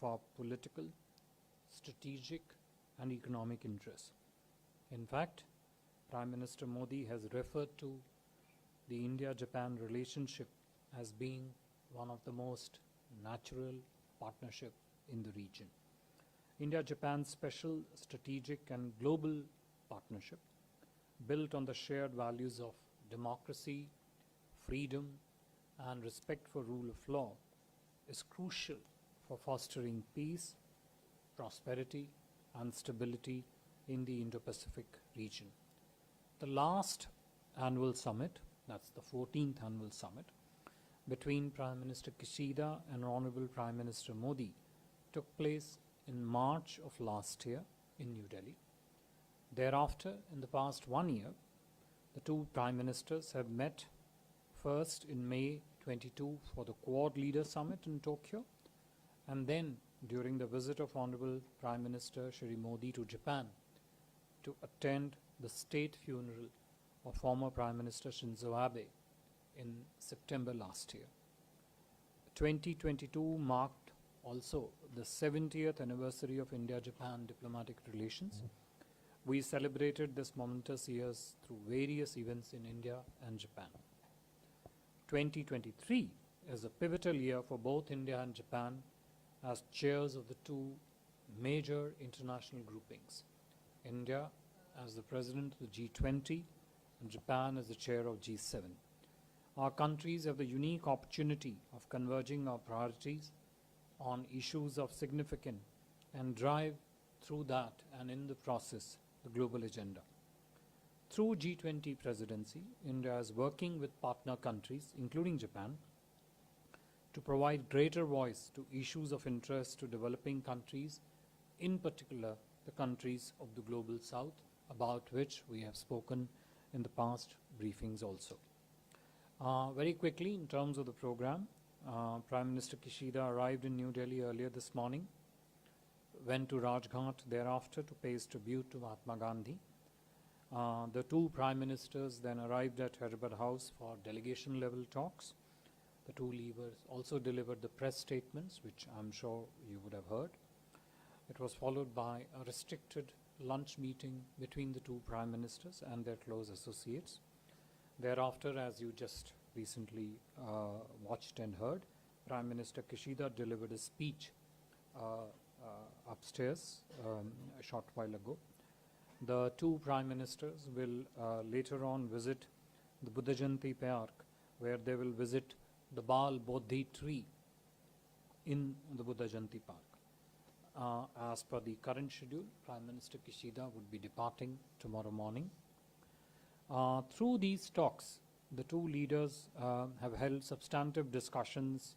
of our political, strategic and economic interests. In fact, Prime Minister Modi has referred to the India-Japan relationship as being one of the most natural partnership in the region. India-Japan special strategic and global partnership built on the shared values of democracy, freedom and respect for rule of law is crucial for fostering peace, prosperity and stability in the Indo-Pacific region. The last annual summit, that's the 14th annual summit, between Prime Minister Kishida and Honorable Prime Minister Modi took place in March of last year in New Delhi. Thereafter, in the past 1 year, the two Prime Ministers have met first in May 22 for the Quad Leader Summit in Tokyo, and then during the visit of Honorable Prime Minister Shri Modi to Japan to attend the state funeral of former Prime Minister Shinzo Abe in September last year. 2022 marked also the 70th anniversary of India-Japan diplomatic relations. We celebrated this momentous years through various events in India and Japan. 2023 is a pivotal year for both India and Japan as chairs of the two major international groupings. India as the president of the G20 and Japan as the chair of G7. Our countries have the unique opportunity of converging our priorities on issues of significance and drive through that and in the process the global agenda. Through G20 presidency, India is working with partner countries, including Japan, to provide greater voice to issues of interest to developing countries, in particular the countries of the Global South, about which we have spoken in the past briefings also. Very quickly, in terms of the program, Prime Minister Kishida arrived in New Delhi earlier this morning, went to Rajghat thereafter to pay his tribute to Mahatma Gandhi. The two Prime Ministers then arrived at Hyderabad House for delegation level talks. The two leaders also delivered the press statements, which I'm sure you would have heard. It was followed by a restricted lunch meeting between the two Prime Ministers and their close associates. Thereafter, as you just recently watched and heard, Prime Minister Kishida delivered a speech upstairs a short while ago. The two Prime Ministers will later on visit the Buddha Jayanti Park, where they will visit the Bal Bodhi tree in the Buddha Jayanti Park. As per the current schedule, Prime Minister Kishida would be departing tomorrow morning. Through these talks, the two leaders have held substantive discussions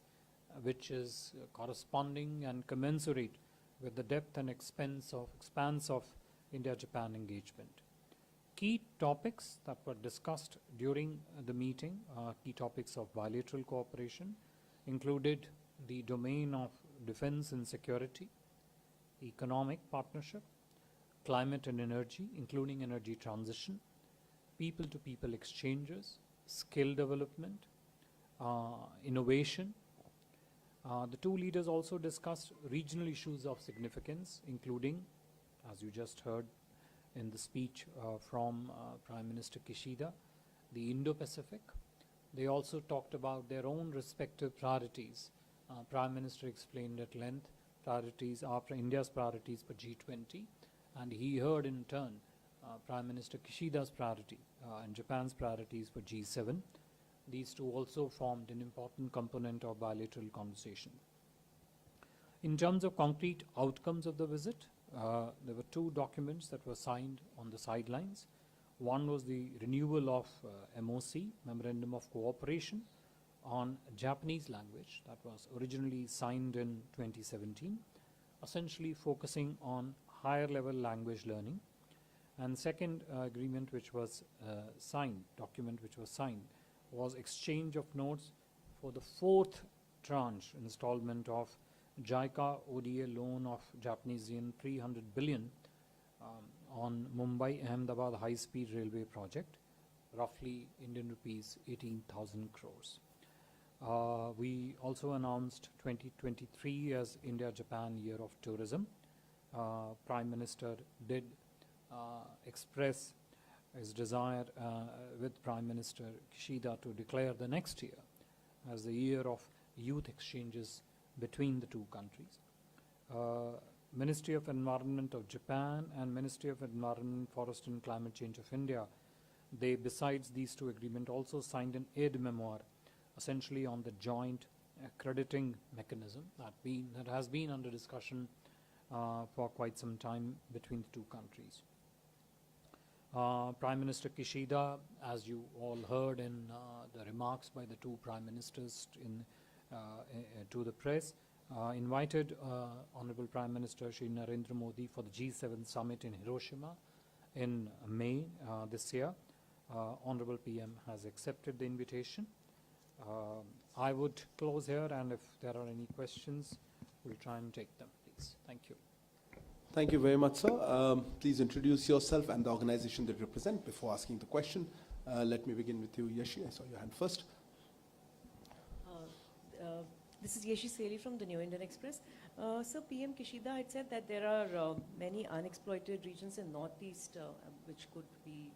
which is corresponding and commensurate with the depth and expanse of India-Japan engagement. Key topics that were discussed during the meeting, key topics of bilateral cooperation, included the domain of defense and security, economic partnership, climate and energy, including energy transition, people-to-people exchanges, skill development, innovation. The two leaders also discussed regional issues of significance, including, as you just heard in the speech from Prime Minister Kishida, the Indo-Pacific. They also talked about their own respective priorities. Prime Minister explained at length India's priorities for G20, and he heard in turn Prime Minister Kishida's priority and Japan's priorities for G7. These two also formed an important component of bilateral conversation. In terms of concrete outcomes of the visit, there were two documents that were signed on the sidelines. One was the renewal of MOC, Memorandum of Cooperation, on Japanese language that was originally signed in 2017, essentially focusing on higher level language learning. And second agreement which was document which was signed, was exchange of notes for the fourth tranche installment of JICA ODA loan of Japanese yen 300 billion on Mumbai-Ahmedabad high-speed railway project, roughly Indian rupees 18,000 crores. We also announced 2023 as India-Japan Year of Tourism. Prime Minister did express his desire with Prime Minister Kishida to declare the next year as the year of youth exchanges between the two countries. Ministry of Environment of Japan and Ministry of Environment, Forest and Climate Change of India, they, besides these two agreements, also signed an aid memoir essentially on the joint crediting mechanism that has been under discussion for quite some time between the two countries. Prime Minister Kishida, as you all heard in the remarks by the two prime ministers to the press, invited Honorable Prime Minister Shri Narendra Modi for the G7 summit in Hiroshima in May this year. Honorable PM has accepted the invitation. I would close here, and if there are any questions, we'll try and take them, please. Thank you. Thank you very much, sir. Please introduce yourself and the organization that you represent before asking the question. Let me begin with you, Yashi. I saw your hand first. This is Yeshi Seli from the New Indian Express. Sir, PM Kishida had said that there are many unexploited regions in Northeast which could be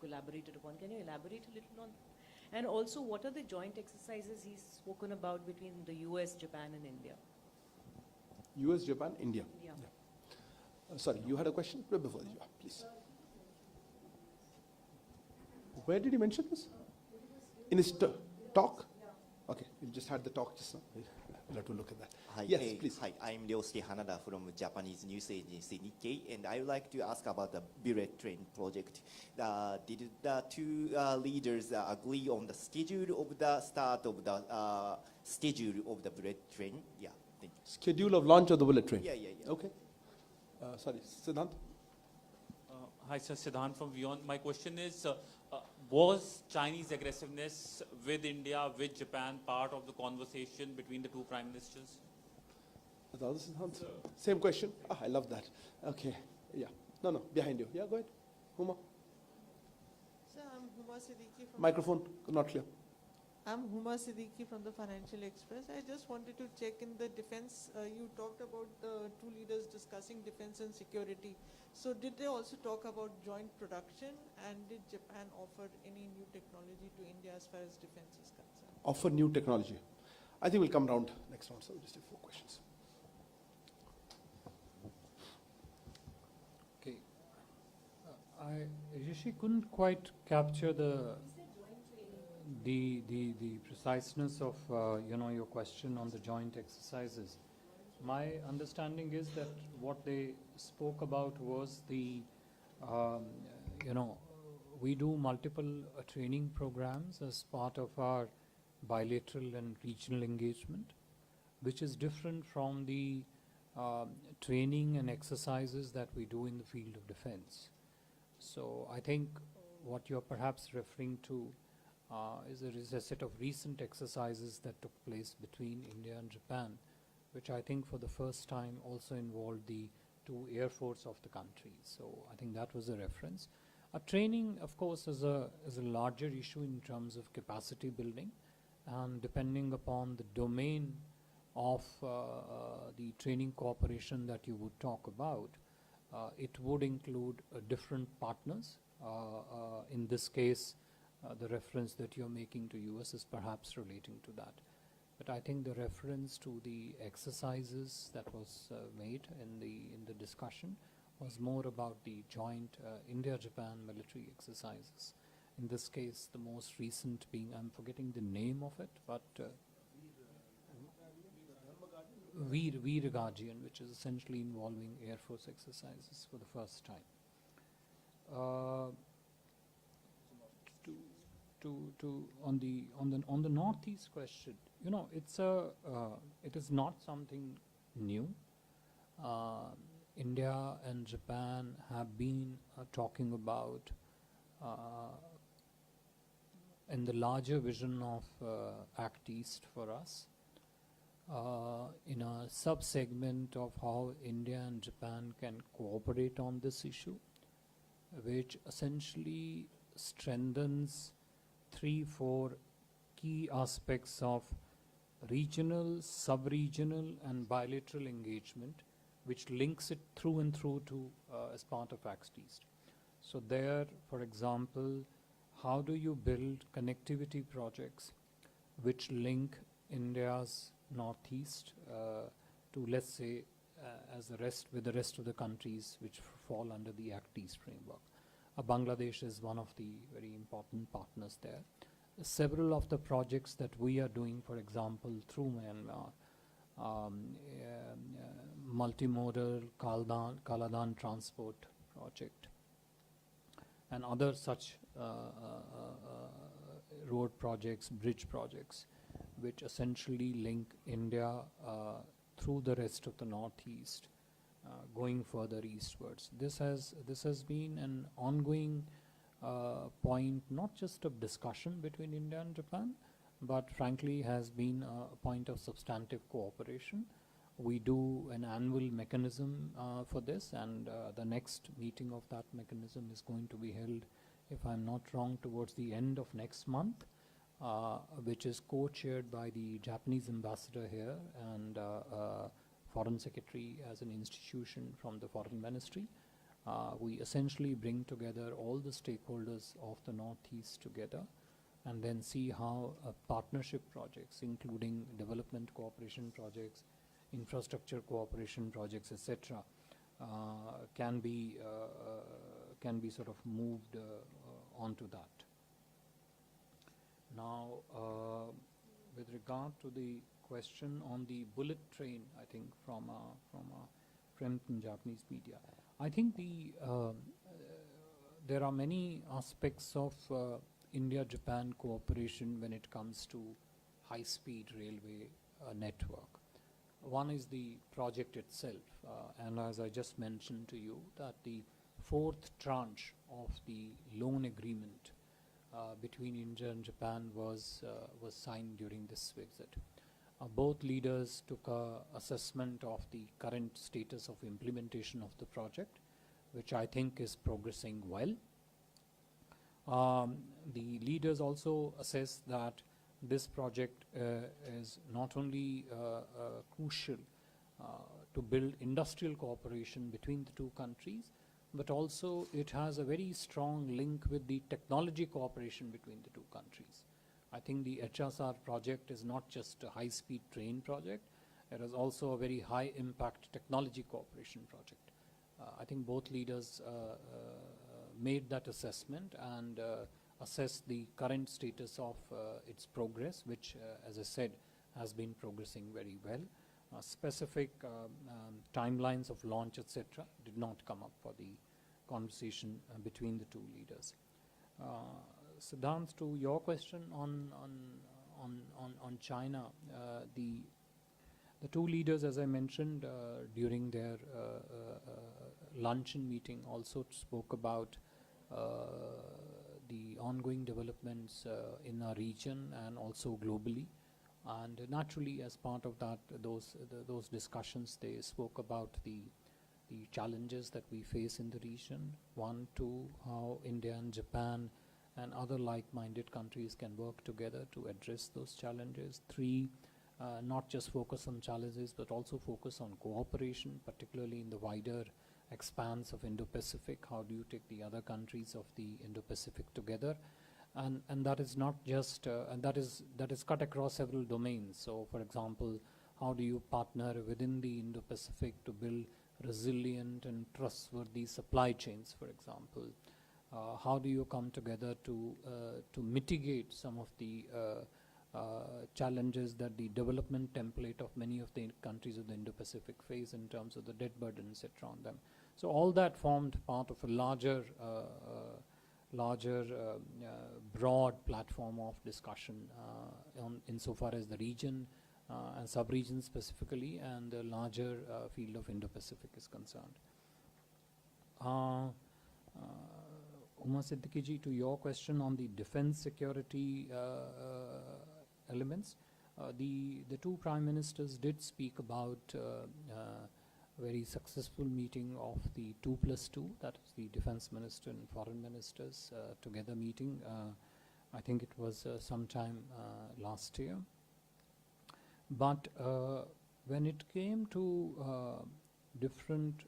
collaborated upon. Can you elaborate a little on that? And also, what are the joint exercises he's spoken about between the US, Japan and India? US, Japan, India. Yeah. Sorry, you had a question? Before you, please. Where did he mention this? In his talk? Okay, you just had the talk just now. We'll have to look at that. Hi, yes, please. Hi, I'm Ryosuke Hanada from Japanese news agency Nikkei, and I would like to ask about the bullet train project. Did the two leaders agree on the schedule of the start of the schedule of the bullet train? Yeah, thank you. Schedule of launch of the bullet train? Yeah. Okay. Sorry, Siddhant? Hi, sir. Siddhant from Beyond. My question is, was Chinese aggressiveness with India, with Japan, part of the conversation between the two prime ministers? The other Siddhant? Same question? I love that. Okay, yeah. No, behind you. Yeah, go ahead. Huma? Sir, I'm Huma Siddiqui from... Microphone, not clear. I'm Huma Siddiqui from the Financial Express. I just wanted to check in the defense. You talked about the two leaders discussing defense and security. So did they also talk about joint production, and did Japan offer any new technology to India as far as defense is concerned? Offer new technology. I think we'll come round next round, so we'll just take 4 questions. Okay. I Rishi couldn't quite capture the preciseness of your question on the joint exercises. My understanding is that what they spoke about was the we do multiple training programs as part of our bilateral and regional engagement, which is different from the training and exercises that we do in the field of defense. So I think what you're perhaps referring to is a set of recent exercises that took place between India and Japan, which I think for the first time also involved the two air force of the country. So I think that was a reference. Training, of course, is a larger issue in terms of capacity building, and depending upon the domain of the training cooperation that you would talk about, it would include different partners. In this case, the reference that you're making to US is perhaps relating to that. But I think the reference to the exercises that was made in the discussion was more about the joint India-Japan military exercises. In this case, the most recent being, I'm forgetting the name of it, but Veer Guardian, which is essentially involving Air Force exercises for the first time. On the Northeast question, it is not something new. India and Japan have been talking about in the larger vision of Act East for us, in a sub-segment of how India and Japan can cooperate on this issue, which essentially strengthens 3-4 key aspects of regional, sub-regional and bilateral engagement which links it through and through to as part of Act East. So there, for example, how do you build connectivity projects which link India's northeast to, let's say, with the rest of the countries which fall under the Act East framework. Bangladesh is one of the very important partners there. Several of the projects that we are doing, for example, through Myanmar, multimodal Kaladan transport project, and other such road projects, bridge projects, which essentially link India through the rest of the northeast, going further eastwards. This has been an ongoing point, not just of discussion between India and Japan, but frankly has been a point of substantive cooperation. We do an annual mechanism for this, and the next meeting of that mechanism is going to be held, if I'm not wrong, towards the end of next month, which is co-chaired by the Japanese ambassador here and foreign secretary as an institution from the foreign ministry. We essentially bring together all the stakeholders of the Northeast together and then see how partnership projects, including development cooperation projects, infrastructure cooperation projects, etc., can be sort of moved onto that. Now, with regard to the question on the bullet train, I think from a friend in Japanese media, I think there are many aspects of India-Japan cooperation when it comes to high-speed railway network. One is the project itself, and as I just mentioned to you, that the fourth tranche of the loan agreement between India and Japan was signed during this visit. Both leaders took a assessment of the current status of implementation of the project, which I think is progressing well. The leaders also assessed that this project is not only crucial to build industrial cooperation between the two countries, but also it has a very strong link with the technology cooperation between the two countries. I think the HSR project is not just a high-speed train project, it is also a very high-impact technology cooperation project. I think both leaders made that assessment and assessed the current status of its progress, which, as I said, has been progressing very well. Specific timelines of launch, etc., did not come up for the conversation between the two leaders. Siddhant, to your question on China, the two leaders, as I mentioned during their luncheon meeting, also spoke about the ongoing developments in our region and also globally. And naturally, as part of that, those discussions, they spoke about the challenges that we face in the region. One, two, how India and Japan and other like-minded countries can work together to address those challenges. Three, not just focus on challenges, but also focus on cooperation, particularly in the wider expanse of Indo-Pacific. How do you take the other countries of the Indo-Pacific together? And that is not just, and that is cut across several domains. So, for example, how do you partner within the Indo-Pacific to build resilient and trustworthy supply chains, for example? How do you come together to mitigate some of the challenges that the development template of many of the countries of the Indo-Pacific face in terms of the debt burden, etc. on them? So all that formed part of a larger broad platform of discussion insofar as the region and sub-region specifically and the larger field of Indo-Pacific is concerned. Uma Siddiqui ji, to your question on the defense security elements, the two prime ministers did speak about very successful meeting of the 2+2, that is the defense minister and foreign ministers together meeting. I think it was sometime last year. But when it came to different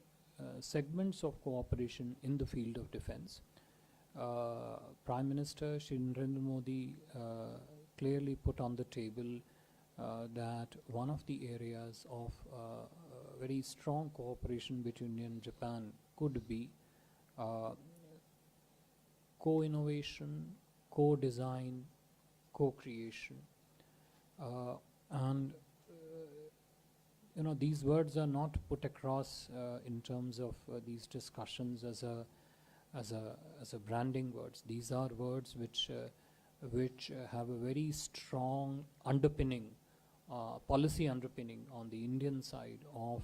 segments of cooperation in the field of defense, Prime Minister Shri Narendra Modi clearly put on the table that one of the areas of very strong cooperation between India and Japan could be co-innovation, co-design, co-creation. And these words are not put across in terms of these discussions as a branding words. These are words which have a very strong underpinning, policy underpinning on the Indian side of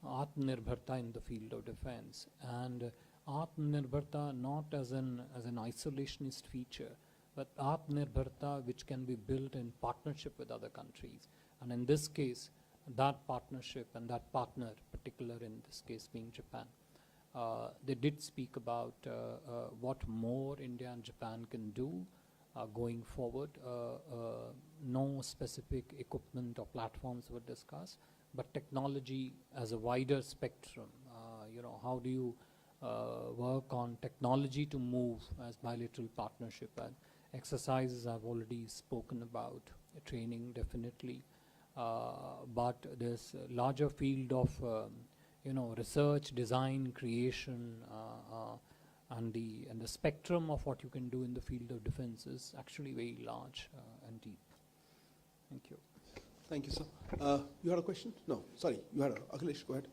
Atmanirbharta in the field of defense, and Atmanirbharta not as an isolationist feature, but Atmanirbharta which can be built in partnership with other countries. And in this case, that partnership and that partner, particular in this case being Japan, they did speak about what more India and Japan can do going forward. No specific equipment or platforms were discussed, but technology as a wider spectrum. How do you work on technology to move as bilateral partnership? And exercises I've already spoken about, training definitely, but there's a larger field of research, design, creation, and the spectrum of what you can do in the field of defense is actually very large and deep. Thank you. Thank you, sir. You had a question? No, sorry, you had Akhilesh, go ahead.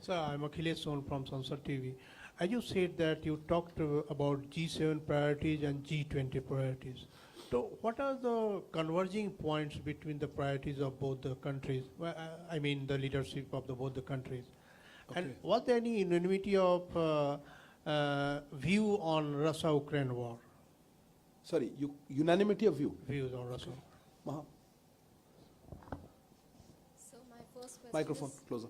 Sir, I'm Akhilesh Son from Sansar TV. As you said that you talked about G7 priorities and G20 priorities. So what are the converging points between the priorities of both the countries? Well, I mean the leadership of both the countries. Okay. And was there any unanimity of view on Russia-Ukraine war? Sorry, unanimity of view? Views on Russia. Maha, So my first question microphone, is, closer.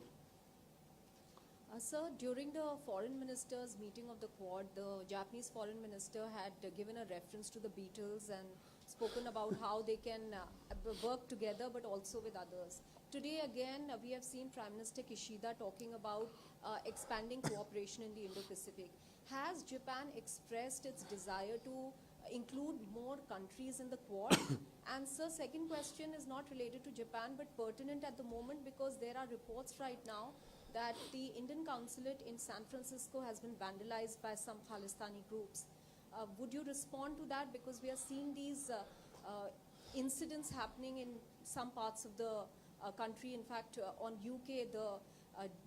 Sir, during the foreign ministers meeting of the Quad, the Japanese foreign minister had given a reference to the Beatles and spoken about how they can work together but also with others. Today again, we have seen Prime Minister Kishida talking about expanding cooperation in the Indo-Pacific. Has Japan expressed its desire to include more countries in the Quad? And sir, second question is not related to Japan but pertinent at the moment, because there are reports right now that the Indian consulate in San Francisco has been vandalized by some Khalistani groups. Would you respond to that? Because we are seeing these incidents happening in some parts of the country. In fact, on UK, the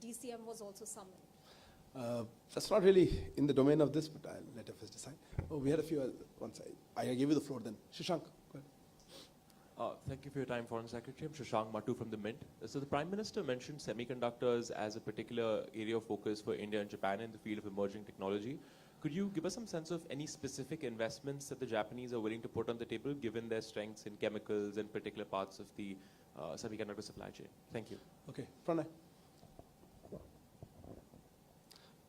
DCM was also summoned. That's not really in the domain of this, but I'll let FS decide. Oh, we had a few once. I give you the floor then. Shashank, go ahead. Thank you for your time, Foreign Secretary. I'm Shashank Matu from the Mint. So the Prime Minister mentioned semiconductors as a particular area of focus for India and Japan in the field of emerging technology. Could you give us some sense of any specific investments that the Japanese are willing to put on the table, given their strengths in chemicals and particular parts of the semiconductor supply chain? Thank you. Okay, Pranay.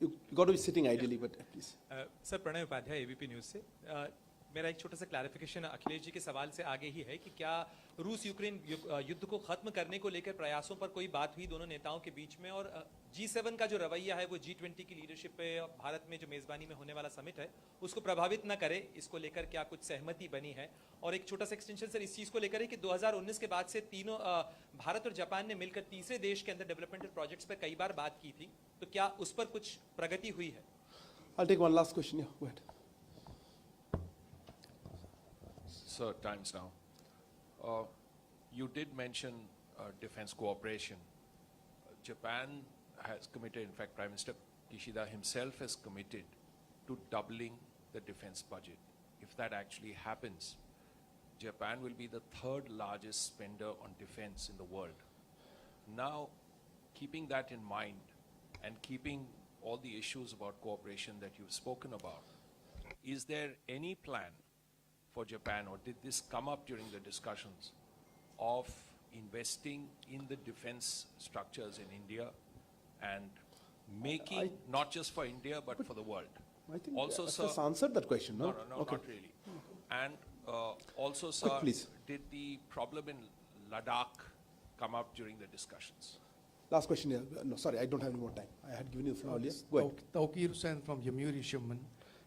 You got to be sitting ideally, but please. Sir Pranay Upadhyay ABP News से मेरा एक छोटा सा clarification Akhilesh ji के सवाल से आगे ही है कि क्या रूस यूक्रेन युद्ध को खत्म करने को लेकर प्रयासों पर कोई बात हुई दोनों नेताओं के बीच में, और G7 का जो रवैया है वो G20 की लीडरशिप पे भारत में जो मेज़बानी में होने वाला समिट है उसको प्रभावित न करे, इसको लेकर क्या कुछ सहमति बनी है? और एक छोटा सा एक्सटेंशन सर इस चीज़ को लेकर है कि 2019 के बाद से तीनों भारत और जापान ने मिलकर तीसरे देश के अंदर डेवलपमेंटल प्रोजेक्ट्स पर कई बार बात की थी, तो क्या उस पर कुछ प्रगति हुई है? I'll take one last question. Yeah, go ahead. Sir, time's now. You did mention defense cooperation. Japan has committed, in fact, Prime Minister Kishida himself has committed to doubling the defense budget. If that actually happens, Japan will be the third largest spender on defense in the world. Now, keeping that in mind and keeping all the issues about cooperation that you've spoken about, is there any plan for Japan, or did this come up during the discussions, of investing in the defense structures in India and making, not just for India, but for the world? I think Also, FS sir, answered that question, no? no, Okay. not really. And Also, sir, please. did the problem in Ladakh come up during the discussions? Last question here. No, sorry, I don't have any more time. I had given you the floor earlier. Go ahead. Tawqir Hussain from Jamhuri Shumban.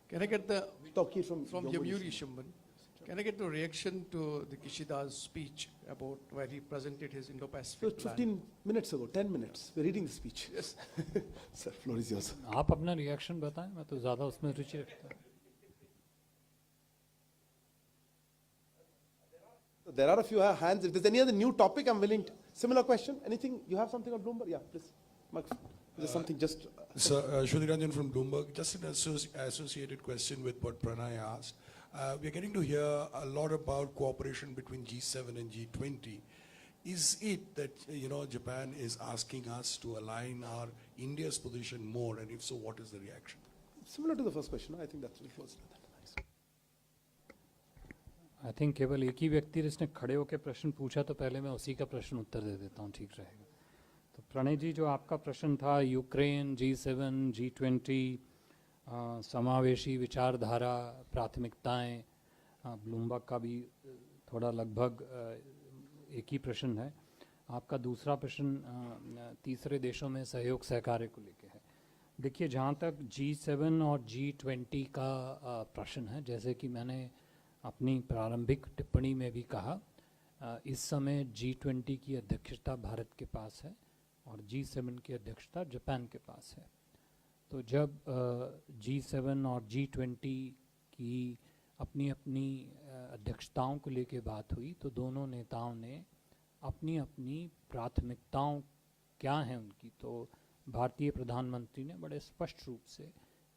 Can I get the Tawqir from Jamhuri Shumban? Can I get the reaction to the Kishida's speech about where he presented his So Indo-Pacific plan? 15 minutes ago, 10 minutes. We're reading the speech. Yes. Sir, floor is yours. आप अपना reaction बताएं, मैं तो ज़्यादा उसमें रुचि रखता हूँ. There are a few hands. If there's any other new topic, I'm willing to. Similar question? Anything? You have something on Bloomberg? Yeah, please. There's something just. Sir, Shruti Ranjan from Bloomberg. Just an associated question with what Pranay asked. We are getting to hear a lot about cooperation between G7 and G20. Is it that Japan is asking us to align our India's position more, and if so, what is the reaction? Similar to the first question. I think that's very close to that. I think केवल एक ही व्यक्ति जिसने खड़े होकर प्रश्न पूछा, तो पहले मैं उसी का प्रश्न उत्तर दे देता हूँ, ठीक रहेगा. तो प्रणय जी, जो आपका प्रश्न था यूक्रेन, G7, G20, समावेशी विचारधारा, प्राथमिकताएं, ब्लूमबर्ग का भी थोड़ा लगभग एक ही प्रश्न है. आपका दूसरा प्रश्न तीसरे देशों में सहयोग सहकार्य को लेकर है. देखिए, जहाँ तक G7 और G20 का प्रश्न है, जैसे कि मैंने अपनी प्रारंभिक टिप्पणी में भी कहा, इस समय G20 की अध्यक्षता भारत के पास है और G7 की अध्यक्षता जापान के पास है. तो जब G7 और G20 की अपनी अपनी अध्यक्षताओं को लेके बात हुई, तो दोनों नेताओं ने अपनी अपनी प्राथमिकताओं क्या हैं उनकी, तो भारतीय प्रधानमंत्री ने बड़े स्पष्ट रूप से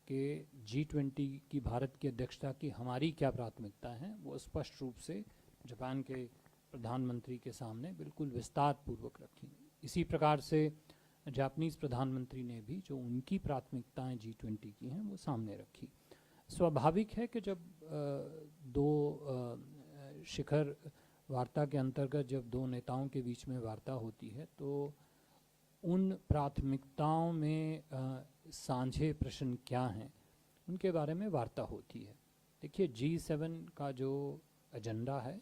कि G20 की भारत की अध्यक्षता की हमारी क्या प्राथमिकता हैं, वो स्पष्ट रूप से जापान के प्रधानमंत्री के सामने बिल्कुल विस्तार पूर्वक रखी. इसी प्रकार से जापानीज़ प्रधानमंत्री ने भी जो उनकी प्राथमिकताएं G20 की हैं वो सामने रखी. स्वाभाविक है कि जब दो शिखर वार्ता के अंतर्गत जब दो नेताओं के बीच में वार्ता होती है, तो उन प्राथमिकताओं में साझे प्रश्न क्या हैं, उनके बारे में वार्ता होती है. देखिए, G7 का जो एजेंडा है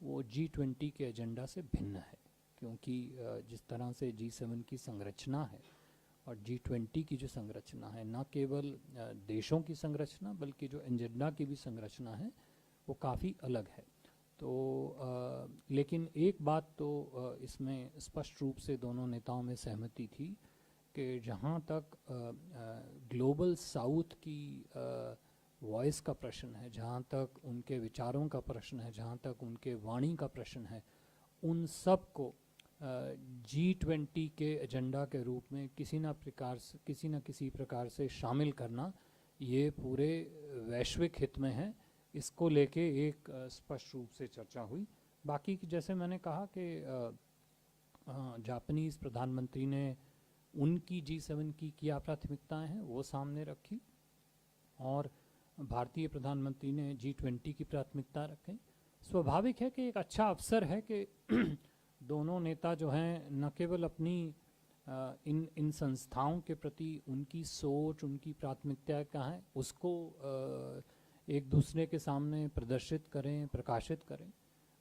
वो G20 के एजेंडा से भिन्न है, क्योंकि जिस तरह से G7 की संरचना है और G20 की जो संरचना है, न केवल देशों की संरचना बल्कि जो एजेंडा की भी संरचना है वो काफ़ी अलग है. तो लेकिन एक बात तो इसमें स्पष्ट रूप से दोनों नेताओं में सहमति थी कि जहाँ तक ग्लोबल साउथ की वॉइस का प्रश्न है, जहाँ तक उनके विचारों का प्रश्न है, जहाँ तक उनके वाणी का प्रश्न है, उन सब को G20 के एजेंडा के रूप में किसी न किसी प्रकार से शामिल करना ये पूरे वैश्विक हित में है. इसको लेके एक स्पष्ट रूप से चर्चा हुई. बाकी जैसे मैंने कहा कि जापानीज़ प्रधानमंत्री ने उनकी G7 की क्या प्राथमिकताएं हैं वो सामने रखी और भारतीय प्रधानमंत्री ने G20 की प्राथमिकता रखी. स्वाभाविक है कि एक अच्छा अवसर है कि दोनों नेता जो हैं न केवल अपनी इन संस्थाओं के प्रति उनकी सोच, उनकी प्राथमिकता क्या है, उसको एक दूसरे के सामने प्रदर्शित करें, प्रकाशित करें,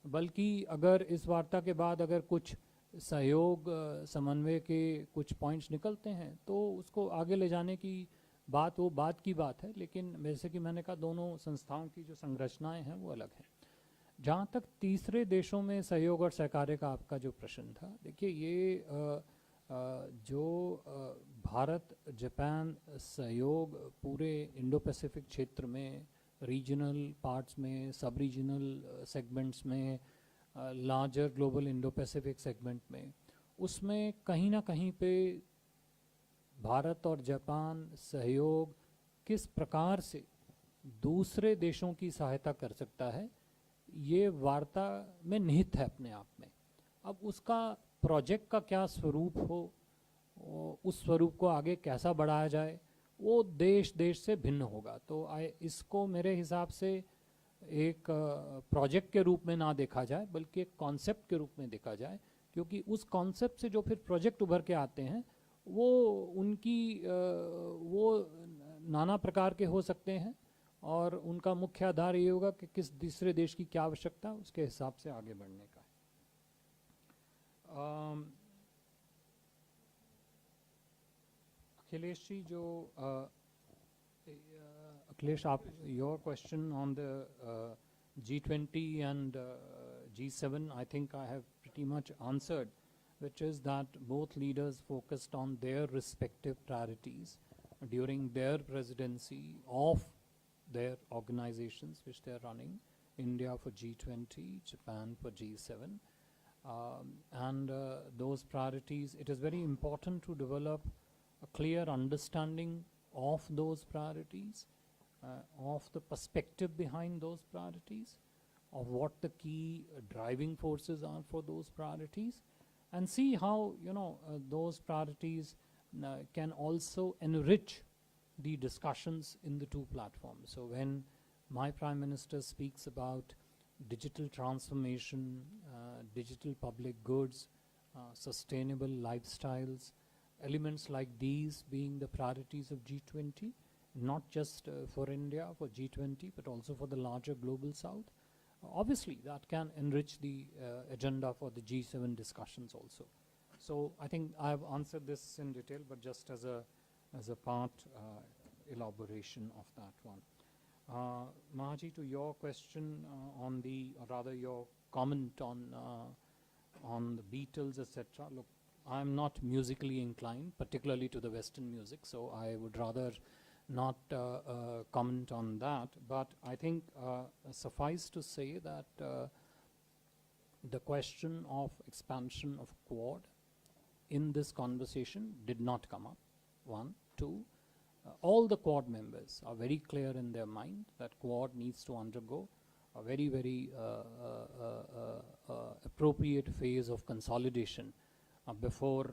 बल्कि अगर इस वार्ता के बाद अगर कुछ सहयोग समन्वय के कुछ पॉइंट्स निकलते हैं तो उसको आगे ले जाने की बात वो बात की बात है. लेकिन जैसे कि मैंने कहा, दोनों संस्थाओं की जो संरचनाएं हैं वो अलग हैं. जहाँ तक तीसरे देशों में सहयोग और सहकार्य का आपका जो प्रश्न था, देखिए ये जो भारत जापान सहयोग पूरे इंडो पैसिफिक क्षेत्र में, रीजनल पार्ट्स में, सब रीजनल सेगमेंट्स में, larger global Indo Pacific segment में, उसमें कहीं ना कहीं पे भारत और जापान सहयोग किस प्रकार से दूसरे देशों की सहायता कर सकता है, ये वार्ता में निहित है अपने आप में. अब उसका प्रोजेक्ट का क्या स्वरूप हो, उस स्वरूप को आगे कैसा बढ़ाया जाए, वो देश से भिन्न होगा. तो इसको मेरे हिसाब से एक प्रोजेक्ट के रूप में ना देखा जाए बल्कि एक कॉन्सेप्ट के रूप में देखा जाए, क्योंकि उस कॉन्सेप्ट से जो फिर प्रोजेक्ट उभर के आते हैं वो उनकी वो नाना प्रकार के हो सकते हैं और उनका मुख्य आधार ये होगा कि किस दूसरे देश की क्या आवश्यकता है, उसके हिसाब से आगे बढ़ने का है। अखिलेश जी, जो Akhilesh, your question on the G20 and G7, I think I have pretty much answered, which is that both leaders focused on their respective priorities during their presidency of their organizations which they are running, India for G20, Japan for G7. Those priorities, it is very important to develop a clear understanding of those priorities, of the perspective behind those priorities, of what the key driving forces are for those priorities, and see how those priorities can also enrich the discussions in the two platforms. So when my Prime Minister speaks about digital transformation, digital public goods, sustainable lifestyles, elements like these being the priorities of G20, not just for India, for G20, but also for the larger global South. Obviously, that can enrich the agenda for the G7 discussions also. So I think I have answered this in detail, but just as a part elaboration of that one. Mahaji, to your question on the, or rather your comment on the Beatles, etc. Look, I'm not musically inclined, particularly to the Western music, so I would rather not comment on that. But I think suffice to say that the question of expansion of Quad in this conversation did not come up. One. Two, all the Quad members are very clear in their mind that Quad needs to undergo a very, very appropriate phase of consolidation before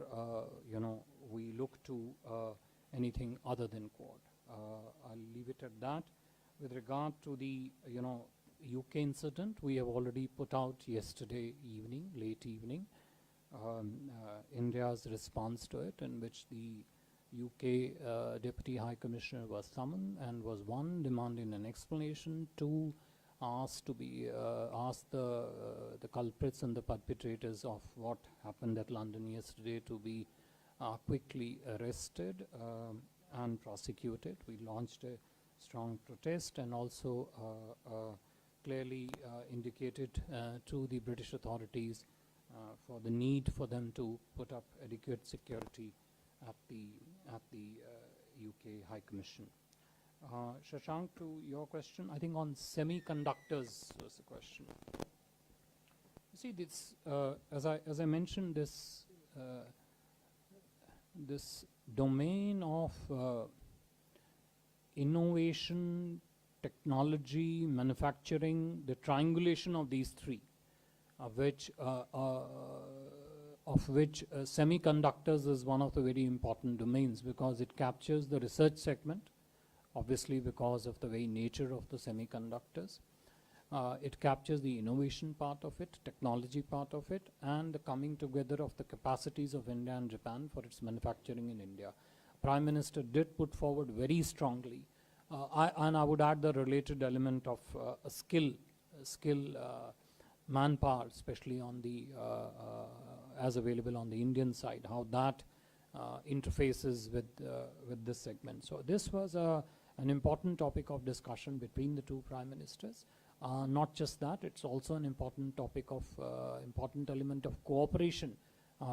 we look to anything other than Quad. I'll leave it at that. With regard to the UK incident, we have already put out yesterday evening, late evening, India's response to it, in which the UK Deputy High Commissioner was summoned and was, one, demanding an explanation, two, asked to be asked the culprits and the perpetrators of what happened at London yesterday to be quickly arrested and prosecuted. We launched a strong protest and also clearly indicated to the British authorities for the need for them to put up adequate security at the UK High Commission. Shashank, to your question, I think on semiconductors was the question. You see, this as I mentioned, this this domain of innovation, technology, manufacturing, the triangulation of these three, of which semiconductors is one of the very important domains, because it captures the research segment, obviously because of the very nature of the semiconductors. It captures the innovation part of it, technology part of it, and the coming together of the capacities of India and Japan for its manufacturing in India. Prime Minister did put forward very strongly, and I would add the related element of skill manpower, especially on the as available on the Indian side, how that interfaces with this segment. So this was an important topic of discussion between the two Prime Ministers. Not just that, it's also an important topic of important element of cooperation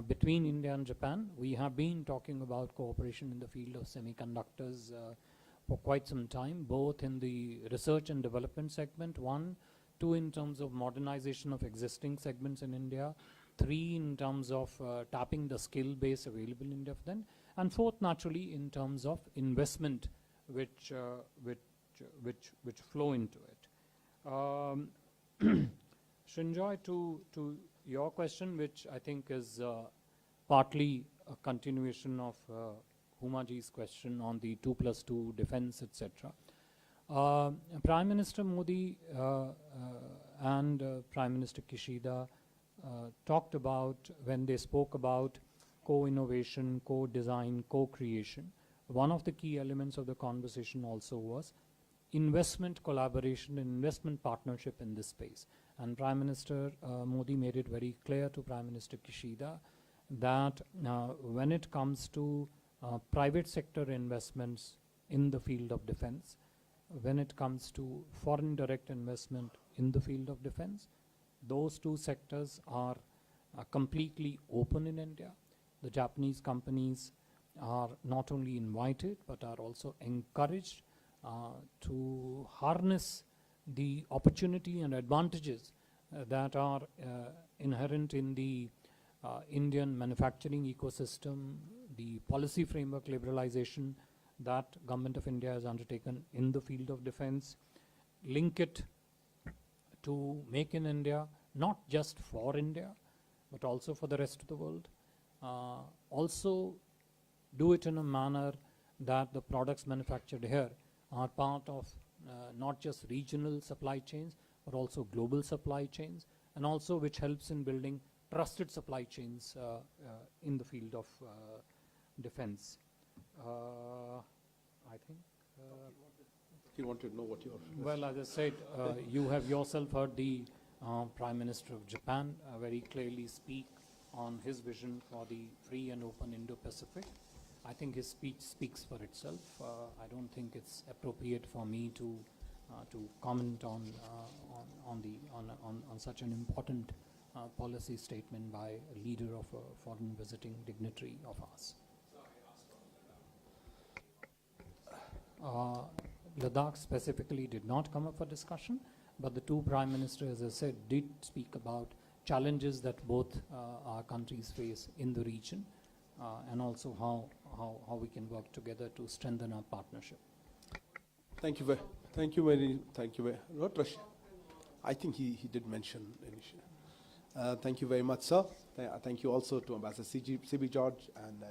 between India and Japan. We have been talking about cooperation in the field of semiconductors for quite some time, both in the research and development segment, one, two, in terms of modernization of existing segments in India, three, in terms of tapping the skill base available in India for them, and fourth, naturally, in terms of investment which flow into it. Shinjoy, to your question, which I think is partly a continuation of Humaji's question on the 2+2 defense, etc. Prime Minister Modi and Prime Minister Kishida talked about, when they spoke about co-innovation, co-design, co-creation, one of the key elements of the conversation also was investment collaboration and investment partnership in this space. And Prime Minister Modi made it very clear to Prime Minister Kishida that when it comes to private sector investments in the field of defense, when it comes to foreign direct investment in the field of defense, those two sectors are completely open in India. The Japanese companies are not only invited but are also encouraged to harness the opportunity and advantages that are inherent in the Indian manufacturing ecosystem, the policy framework liberalization that Government of India has undertaken in the field of defense, link it to Make in India, not just for India, but also for the rest of the world. Also do it in a manner that the products manufactured here are part of not just regional supply chains, but also global supply chains, and also which helps in building trusted supply chains in the field of defense. I think. You want to know what your... Well, as I said, you have yourself heard the Prime Minister of Japan very clearly speak on his vision for the free and open Indo-Pacific. I think his speech speaks for itself. I don't think it's appropriate for me to comment on such an important policy statement by a leader of a foreign visiting dignitary of ours. Ladakh specifically did not come up for discussion, but the two prime ministers, as I said, did speak about challenges that both our countries face in the region, and also how we can work together to strengthen our partnership. Thank you very. Not Russia. I think he did mention initially. Thank you very much, sir. Thank you also to Ambassador C.B. George and